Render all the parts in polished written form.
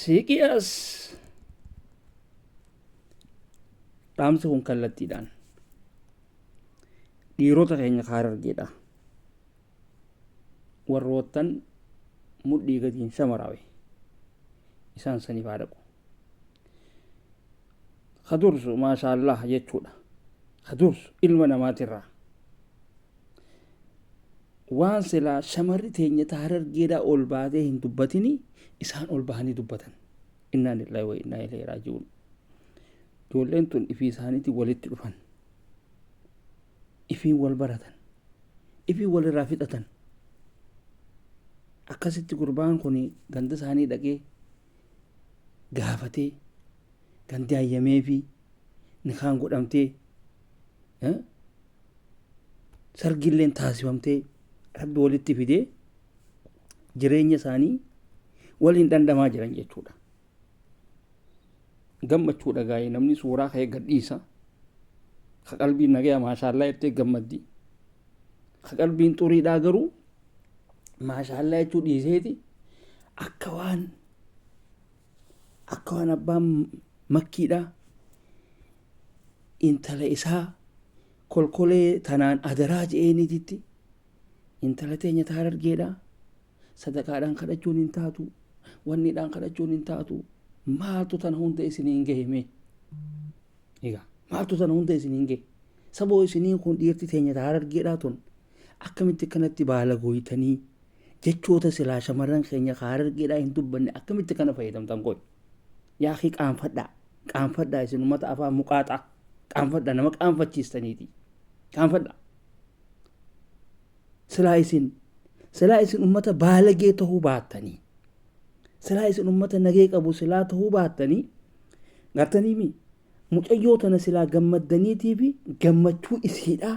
Siqiyaas dhaamsi kun kallattiidhaan dhiirota keenya Harargeedha warroottan mudhii gatiin shamaraawe isaan saniif haa dhaqu. Kadursu maashaallah jechuudha. Kadursu ilma namaatirraa waan silaa shamarri teenya Harargeedhaa ol baatee hin dubbatini isaan ol bahanii dubbatan. Innaa lillahi wa innaa ilaihi raaji'uun. Ijoolleen tun ifii isaaniitiin walitti dhufan. Ifiin wal baratan. Ifiin walirraa fixatan. Akkasitti gurbaan kun ganda isaanii dhaqee gaafatee gandi hayyamee fi nikaan godhamtee sargilleen taasifamtee rabbi walitti fidee jireenya isaanii waliin dhandhamaa jiran jechuudha. Gammachuudha gaa'ee namni suuraa ka'ee gadhiisa. Ka qalbiin nagaya maashaallah jettee gammaddi. Ka qalbiin xuriidhaa garuu maashaallah jechuu dhiiseeti akka waan abbaan makkiidhaa intala isaa kolkolee tanaan adaraa je'eenititti intala teenya Harargeedhaa sadaqaadhaan kadhachuun hin taatu wanniidhaan kadhachuun hin taatu maaltu tana hunda isiniin gahime egaa maaltu tana hunda isiniin gahe saboo isiniin kun dhiirti teenya Harargeedhaa tun akkamitti kanatti baala gooytanii jechoota silaa shamarran keenya Harargeedhaa hin dubbanne akkamitti kana fayyadamtan qoy yaa akhi qaanfadhaa isin ummata afaan muqaaxaa qaanfadhaa nama qaanfachiistaniiti qaanfadhaa silaa isin ummata baalagee tahuu baattanii silaa isin ummata nagee qabu silaa tahuu baattanii gartaniimi mucayyoo tana silaa gammaddaniitii fi gammachuu isiidhaa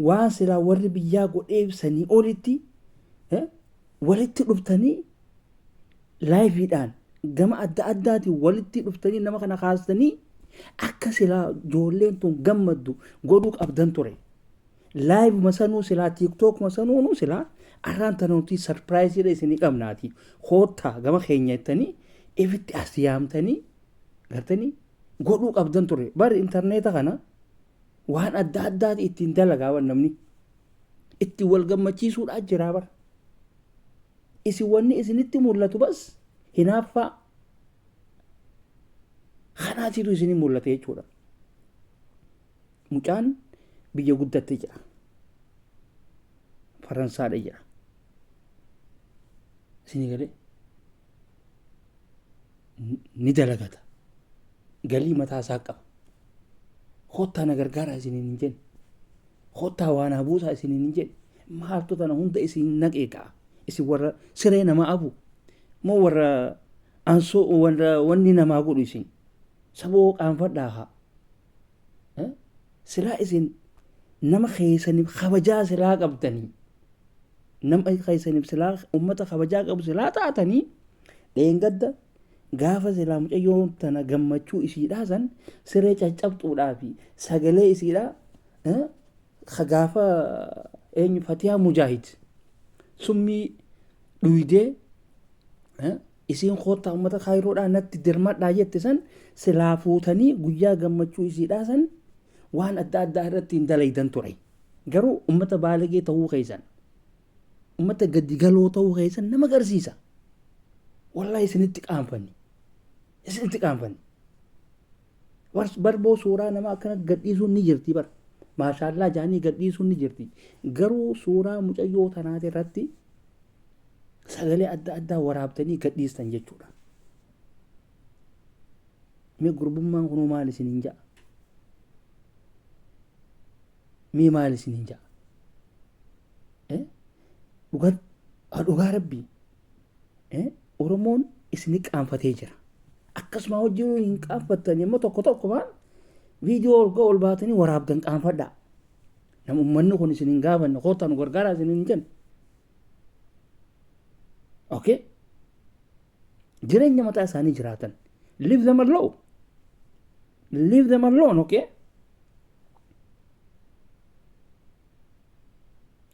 waan silaa warri biyyaa godhee ibsanii olitti walitti dhuftanii laayifiidhaan gama adda addaatiin walitti dhuftanii nama kana kaastanii akka silaa ijoolleen tun gammaddu godhuu qabdan ture. Laayiv masanuu silaa tiiktook masanuunu silaa arraan tanuutii sarpiraayiziidha isinii qabnaati. Hoottaa gama keenya jettanii ifitti as yaamtanii gartanii godhuu qabdan ture. Bari intarneeta kana waan adda addaati ittiin dalagaawan namni ittiin wal gammachiisuudhaa jiraa bara. Isin wanni isinitti mul'atu bas hinaaffaa kanaatiitu isinii mul'ate jechuudha. Mucaan biyya guddatte jira. Faransaadha jira. Isinii galee ni dalagata. Galii mataa isaa qaba. Hoottaa na gargaaraa isiniin hin jenne. Hoottaa waan habuusaa isiniin hin jenne. Maaltu tana hunda isin naqee ta'a. Isin warra siree namaa abu. Moo warra ansoo wanni namaa godhu isin. Saboo qaanfadhaa haa. Silaa isin nama keessaniif kabajaa silaa qabdanii. Nama keessaniif silaa ummata kabajaa qabu silaa taatanii dheengadda gaafa silaa mucayyoo tana gammachuu isiidhaa san siree caccabxuudhaa fi sagalee isiidhaa gaafa eenyu Fatihaa Mujaahid summii dhuydee isiin koottaa ummata Kaayiroodhaa natti dirmadhaa jette san silaa fuutanii guyyaa gammachuu isiidhaa san waan adda addaa irratti hin dalaydan ture. Garuu ummata baalagee tahuu keessan ummata gaddigaloo tahuu keessan nama agarsiisa. Wallahi isinitti qaanfanni. Isinitti qaanfanni. Barboo suuraa nama akkana gadhiisuun ni jirti bara. Maashaallah jaanii gadhiisuun ni jirti. Garuu suuraa mucayyoo tanaati irratti sagalee adda addaa waraabtanii gadhiistan jechuudha. Mee gurbummaan kunuu maal isiniin ja'a? Mee maal isiniin ja'a? Dhugaa rabbii. Oromoon isinii qaanfatee jira. Akkasuma hojii hin qaanfattan immoo tokko waan viidiyoo ol baatanii waraabdan qaanfadhaa. Nama uummanni kun isin hin gaafanne koottaa nu gargaaraa isin hin jenne. Okay? Jireenya mataa isaanii jiraatan. Leave them alone. Leave them alone, okay?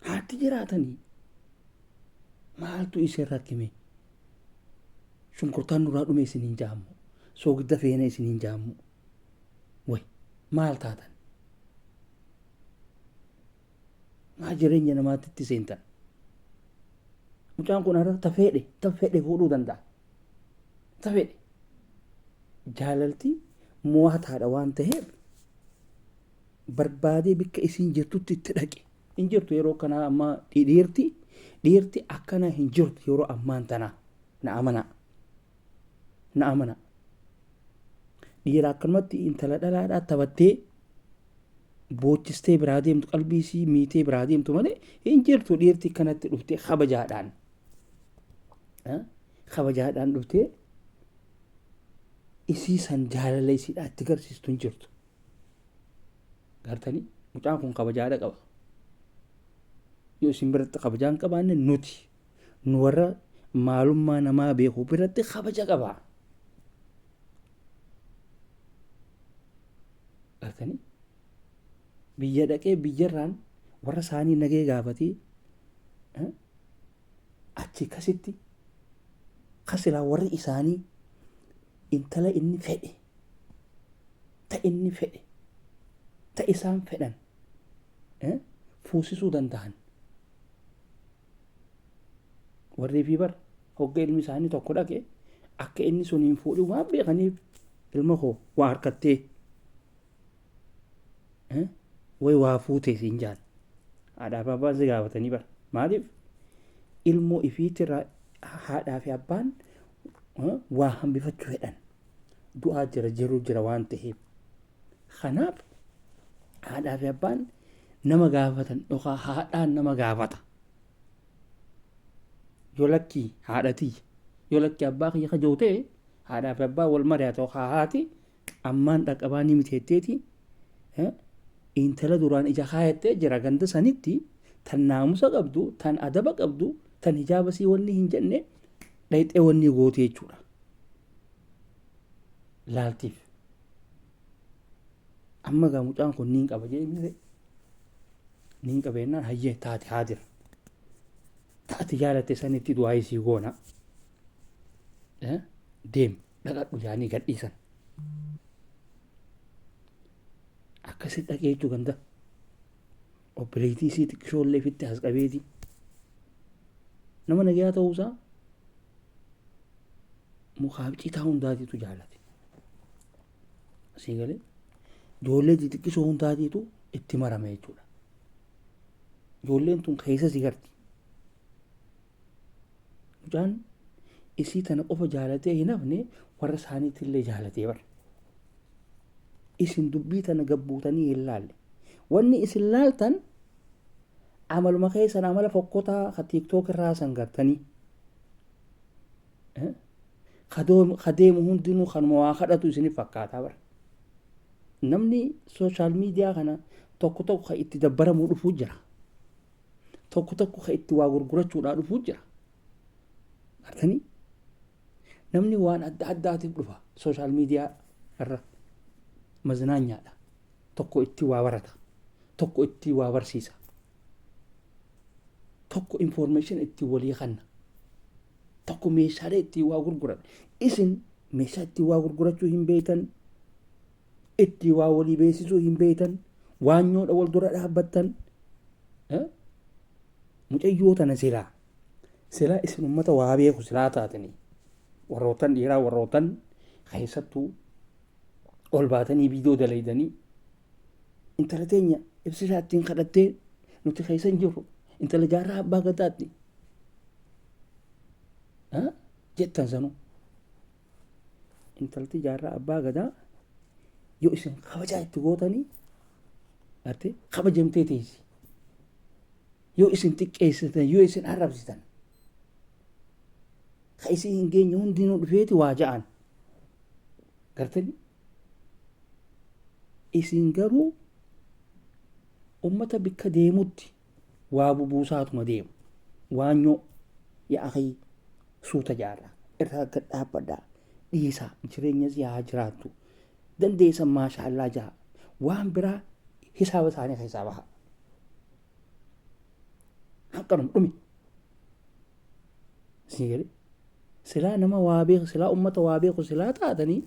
Haati jiraatanii maaltu isin rakkime? shunkurtaan nurraa dhume isiniin jaammu soogidda feena isiniin jaammu way maal taatan maa jireenya namaatitti seentan mucaan kun har'a tafeedhe fuudhuu danda'a tafeedhe jaalalti mo'ataadha waan ta'eef barbaadee bikka isiin jirtutti itti dhaqe hin jirtu yeroo kanaa amma dhiirti akkana hin jirtu yeroo ammaan tanaa na amana dhiira akkanumatti intala dhalaadhaa taphattee boocistee biraa deemtu qalbiisii miitee biraa deemtu malee hin jirtu dhiirti kanatti dhuftee kabajaadhaan dhuftee isii san jaalala isiidhaa itti garsiistu hin jirtu gartanii mucaan kun kabajaadha qaba yoo isin biratti kabajaa hin qabaanne nuti nu warra maalummaa namaa beeku biratti kabaja qaba gartanii biyya dhaqee biyyarraan warra isaanii nagee gaafatee achi kasitti kasilaa warri isaanii intala inni fedhe ta isaan fedhan fuusisuu danda'an warri fi bar hogga ilmi isaanii tokko dhaqe akka inni sun hin fuudhin waan beekaniif ilma koo waa harkattee way waa fuutee siin jaan haadhaaf abbaan si gaafatanii bar maaliif ilmoo ifiitirraa haadhaa fi abbaan waa hambifachuu fedhan du'aa jira waan ta'eef kanaaf haadhaa fi abbaan nama gaafatan yookaan haadhaan nama gaafata yoo lakkii haadhatii yoo lakkii abbaa kiyya kajootee haadhaa fi abbaa wal mari'ata yookaan haati ammaan dhaqqabaa ni miteetteeti intala duraan ija kaayattee jira ganda sanitti tan naamusa qabdu tan adaba qabdu tan hijaabasii wanni hin jenne dhayxee wanni goote jechuudha laaltiif amma gaa mucaan kun niin qaba jedhee niin qabeennaan hayyee taate haadira taate jaalatte sanitti du'aa isii goona deem dhaqadhu jaanii gadhiisan akkasitti dhaqee jechuu ganda obboleettii isii xiqqishoollee fitti as qabeeti nama nagayaa ta'uusaa mukaaf citaa hundaatiitu jaalate asii galee ijoollee xixiqqisoo hundaatiitu itti marame jechuudha ijoolleen tun keessa si garti mucaan isii tana qofa jaalatee hin hafne warra isaaniitillee jaalatee bara isin dubbii tana gabbuutanii hin laalle wanni isin laaltan amaluma keessan amala fokkotaa ka tiiktook irraa san gartanii kadeemu hundinuu kanuma waa kadhatu isinif fakkaataa bara namni sooshaal miidiyaa kana tokko ka itti dabbaramuu dhufuu jira tokko ka itti waa gurgurachuudhaa dhufuu jira gartanii namni waan adda addaatiif dhufa sooshaal miidiyaa irra maznaanyaadha tokko itti waa barata tokko itti waa barsiisa tokko information itti walii kanna tokko meeshaalee itti waa gurguran isin meeshaa itti waa gurgurachuu hin beektan itti waa walii beeksisuu hin beektan waanyoodha wal dura dhaabbattan mucayyoo tana silaa isin ummata waa beeku silaa taatanii warrootan dhiiraa warrootan keessattuu ol baatanii viidiyoo dalaydanii intala teenya ibsisaa ittiin kadhattee nuti keessa hin jirru intala jaarraa abbaa gadaatti jettan sanuu intalti jaarraa abbaa gadaa yoo isin kabajaa itti gootanii arte kabajamtee teessi yoo isin xiqqeessitan yoo isin arrabsitan ka isin hin geenye hundinuu dhufeeti waa ja'an gartanii isin garuu ummata bikka deemutti waa bubuusaatuma deemu waanyoo yaa akhi suuta jaarraa irraa gad dhaabbadhaa dhiisaa jireenyas yaa jiraattu dandeessan maashaallah jaha waan biraa hisaaba isaanii keessaa baha hanqanum dhumi sii gale silaa nama waa beeku silaa ummata waa beeku silaa taatanii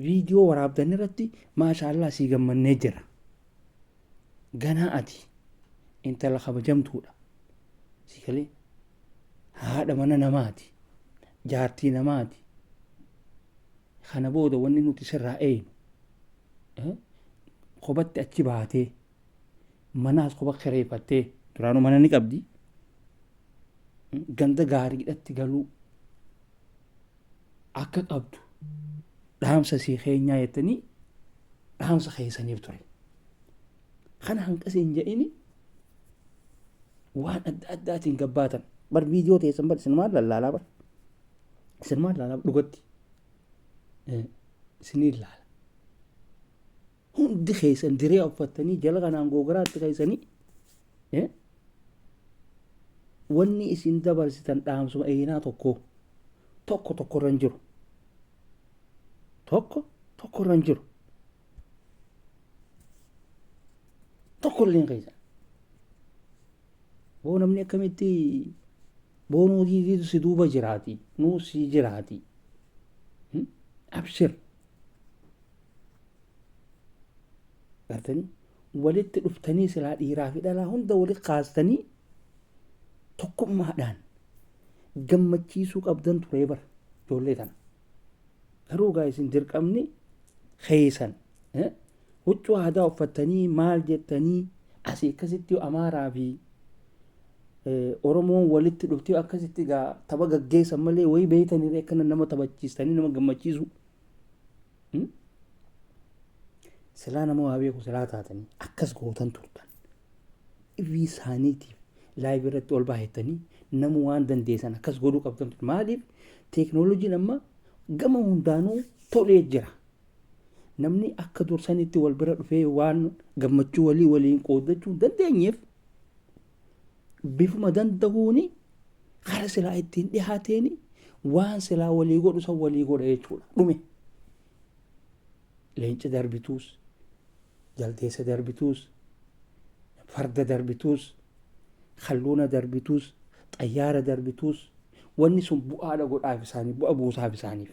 viidiyoo waraabdan irratti maashaallah sii gammannee jira. Ganaa ati intala kabajamtuudha. Si galee haadha mana namaati. Jaartii namaati. Kana booda wanni nuti sirraa eeynu qobatti achi baatee manaas qoba kireeffattee duraanuu mana ni qabdi. Ganda gaariidhatti galuu akka qabdu dhaamsa sii keenyaa jettanii dhaamsa keessaniif ture. Kana hanqasii hin jedhini waan adda addaatiin gabbaatan bar viidiyoo teessan bar isin maal lallaalaa bar isin maal lallaalaa dhugatti isinii laala hundi keessan diree uffattanii jala kanaan googaraatti keessanii wanni isin dabarsitan dhaamsuma eenaa tokko irra hin jiru. Tokko irra hin jiru. Tokko illee keessa. Boo namni akkamitti boonuutii si duuba jiraati nuu si jiraati. Abshir. Gartanii walitti dhuftanii silaa dhiiraa fi dhalaa hunda walitti kaastanii tokkummaadhaan gammachiisuu qabdan ture bara ijoollee tana. Garuu gaa isin dirqamni keessan huccuu aadaa uffattanii maal jettanii asii akkasitti Amaaraa fi Oromoon walitti dhuftee akkasitti gaa tapha gaggeessan malee wayii beeytanii akkana nama taphachiistanii nama gammachiisu. Silaa nama waa beeku silaa taatanii akkas gootan turtan. Ifii isaaniitiif laayivii irratti ol baahettanii nama waan dandeessan akkas godhuu qabdan turtan. Maaliif teeknooloojiin amma gama hundaanuu tolee jira. Namni akka dursanitti wal bira dhufee waan gammachuu waliin qoodachuu dandeenyeef bifuma danda'uuni kara silaa ittiin dhihaateeni waan silaa walii godhu san walii godha jechuudha. Dhume leenca darbituus jaldeessa darbituus farda darbituus halluuna darbituus xayyaara darbituus wanni sun bu'aadha godhaaf isaanii bu'a buusaaf isaaniif.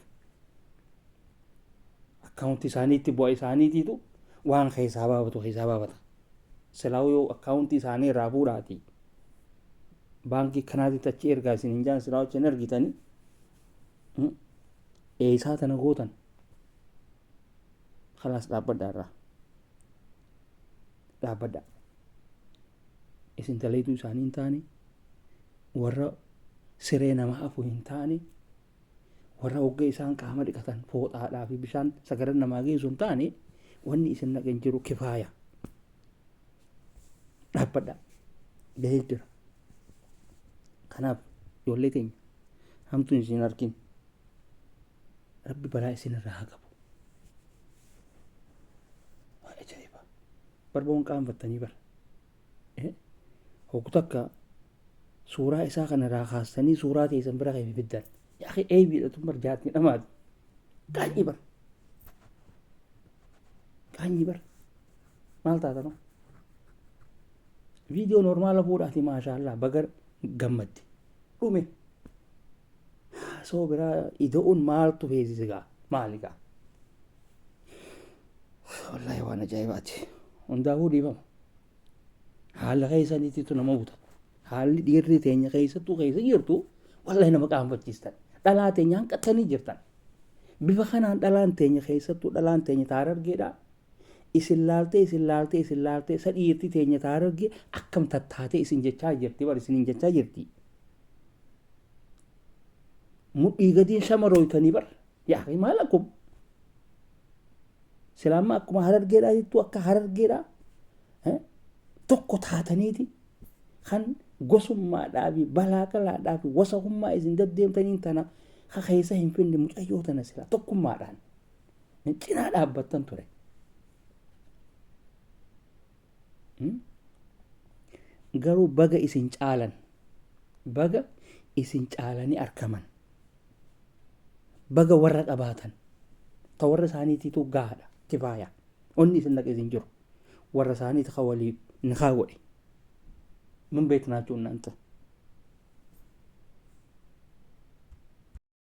Akkaawuntii isaaniitti bu'a isaaniitiitu waan keessaa baafata. Silaa yoo akkaawuntii isaanii irraa fuudhaati baankii kanaatitti achi ergaa isin hin jaan silaa wajjin argitanii eeyisaa tana gootan khalaas dhaabbadhaa irraa dhaabbadhaa. Isin taleetuu isaanii hin taane warra siree nama hafu hin taane warra hogga isaan qaama dhiqatan fooxaadhaa fi bishaan sagaran namaa geessu hin taane wanni isin naqan jiru kifaaya. Dhaabbadhaa gahee jira. Kanaaf ijoollee teenya hamtuun isin argin rabbi balaa isin irraa haa qabu. Waa ajaa'iba. Barboon qaanfattanii bara. Hoggu takka suuraa isaa kana irraa kaastanii suuraa teessan bira kan fiddan. Yaa akhi eebiidhatu marjaatni dhamaati. Qaanyii bara. Maal taatama? Viidiyoo normaala fuudhaati maashaallah bagar gammaddi. Dhume. Soo biraa ida'uun maaltu feesise gaa? Maali gaa? Wallaahi waan ajaa'ibaati. Hundaafuu dhiifama. Haala keessaniititu nama buta. Haalli dhiirri teenya keessattuu keessa jirtu wallaahi nama qaanfachiistan. Dhalaa teenya hanqattanii jirtan. Bifa kanaan dhalaan teenya keessattuu dhalaan teenya taarargeedha. Isin laaltee sadhiirti teenya taarargee akkam tattaatee isin jechaa jirti bar isin jechaa jirti. Mudhii gadiin shamarooytanii bar yaa maal akkuma silaamma akkuma harargeedhaa jettu akka harargeedhaa tokko taataniiti kan gosummaadhaa fi balaa qalaadhaa fi wasahummaa isin deddeemtaniin tana keessa hin finne mucayyoo tana sila tokkummaadhaan cinaa dhaabbattan ture. Garuu baga isin caalanii argaman baga warra qabaatan ta warra isaaniitiitu gaadha kifaaya onni isin naqe isin jiru warra isaaniiti ka waliif nikaa godhe min beeknaachuun naanta